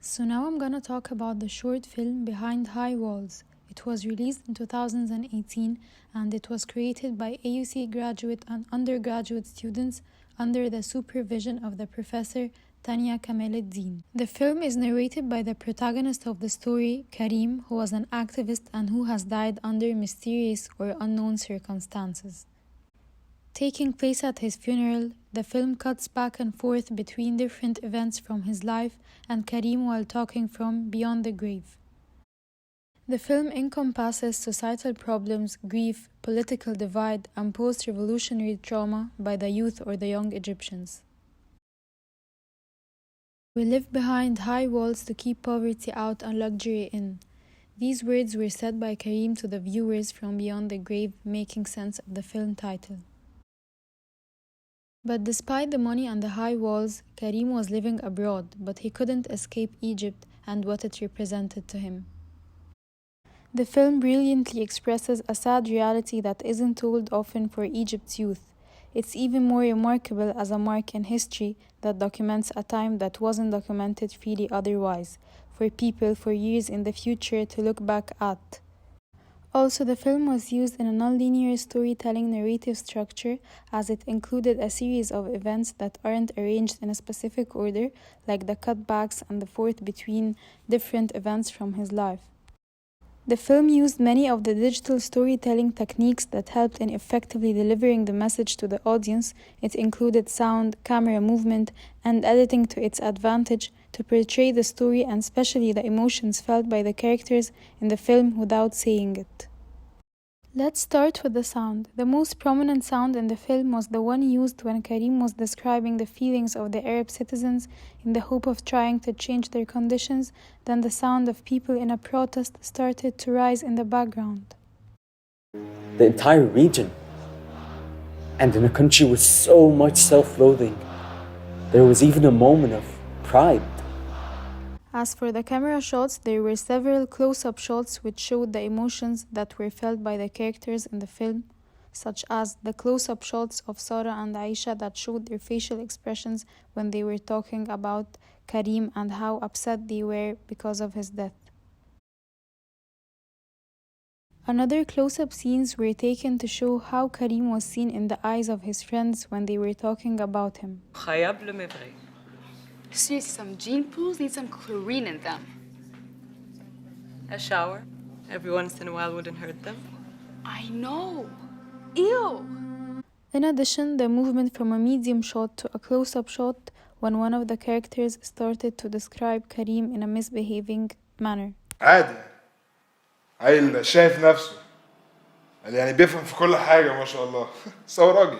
So now I'm gonna talk about the short film Behind High Walls. It was released in 2018 and it was created by AUC graduate and undergraduate students under the supervision of the professor Tanya Kamaluddin. The film is narrated by the protagonist of the story, Karim, who was an activist and who has died under mysterious or unknown circumstances. Taking place at his funeral, the film cuts back and forth between different events from his life and Karim while talking from beyond the grave. The film encompasses societal problems, grief, political divide, and post-revolutionary trauma by the youth or the young Egyptians. We live behind high walls to keep poverty out and luxury in. These words were said by Karim to the viewers from beyond the grave, making sense of the film title. But despite the money and the high walls, Karim was living abroad, but he couldn't escape Egypt and what it represented to him. The film brilliantly expresses a sad reality that isn't told often for Egypt's youth. It's even more remarkable as a mark in history that documents a time that wasn't documented freely otherwise, for people for years in the future to look back at. Also, the film was used in a non-linear storytelling narrative structure as it included a series of events that aren't arranged in a specific order, like the cutbacks and the forth between different events from his life. The film used many of the digital storytelling techniques that helped in effectively delivering the message to the audience. It included sound, camera movement, and editing to its advantage to portray the story and especially the emotions felt by the characters in the film without saying it. Let's start with the sound. The most prominent sound in the film was the one used when Karim was describing the feelings of the Arab citizens in the hope of trying to change their conditions. Then the sound of people in a protest started to rise in the background. The entire region, and in a country with so much self-loathing, there was even a moment of pride. As for the camera shots, there were several close-up shots which showed the emotions that were felt by the characters in the film, such as the close-up shots of Sarah and Aisha that showed their facial expressions when they were talking about Karim and how upset they were because of his death. Another close-up scenes were taken to show how Karim was seen in the eyes of his friends when they were talking about him. Seriously, some gene pools need some chlorine in them. A shower every once in a while wouldn't hurt them. I know. Ew. In addition, the movement from a medium shot to a close-up shot when one of the characters started to describe Karim in a misbehaving manner. عادي عيل شايف نفسه يعني بيفهم في كل حاجة ما شاء الله ثورجي.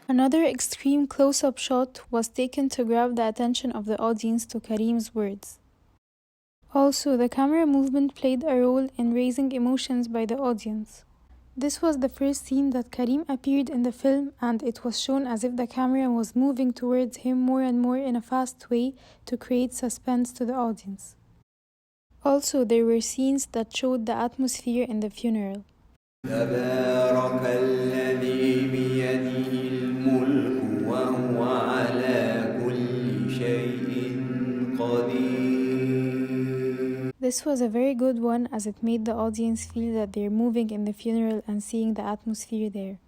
Another extreme close-up shot was taken to grab the attention of the audience to Karim's words. Also, the camera movement played a role in raising emotions by the audience. This was the first scene that Karim appeared in the film, and it was shown as if the camera was moving towards him more and more in a fast way to create suspense to the audience. Also, there were scenes that showed the atmosphere in the funeral. تبارك الذي بيده الملك وهو على كل شيء قدير. This was a very good one as it made the audience feel that they're moving in the funeral and seeing the atmosphere there.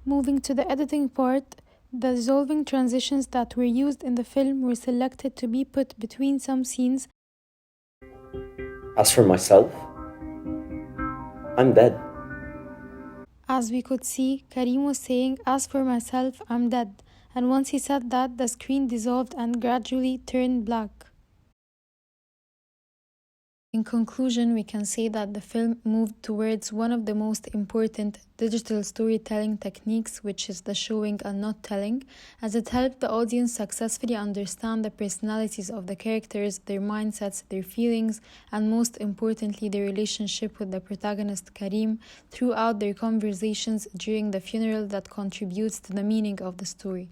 Moving to the editing part, the dissolving transitions that were used in the film were selected to be put between some scenes. As for myself, I'm dead. As we could see, Karim was saying, "As for myself, I'm dead." And once he said that, the screen dissolved and gradually turned black. In conclusion, we can say that the film moved towards one of the most important digital storytelling techniques, which is the showing and not telling, as it helped the audience successfully understand the personalities of the characters, their mindsets, their feelings, and most importantly, their relationship with the protagonist Karim throughout their conversations during the funeral that contributes to the meaning of the story.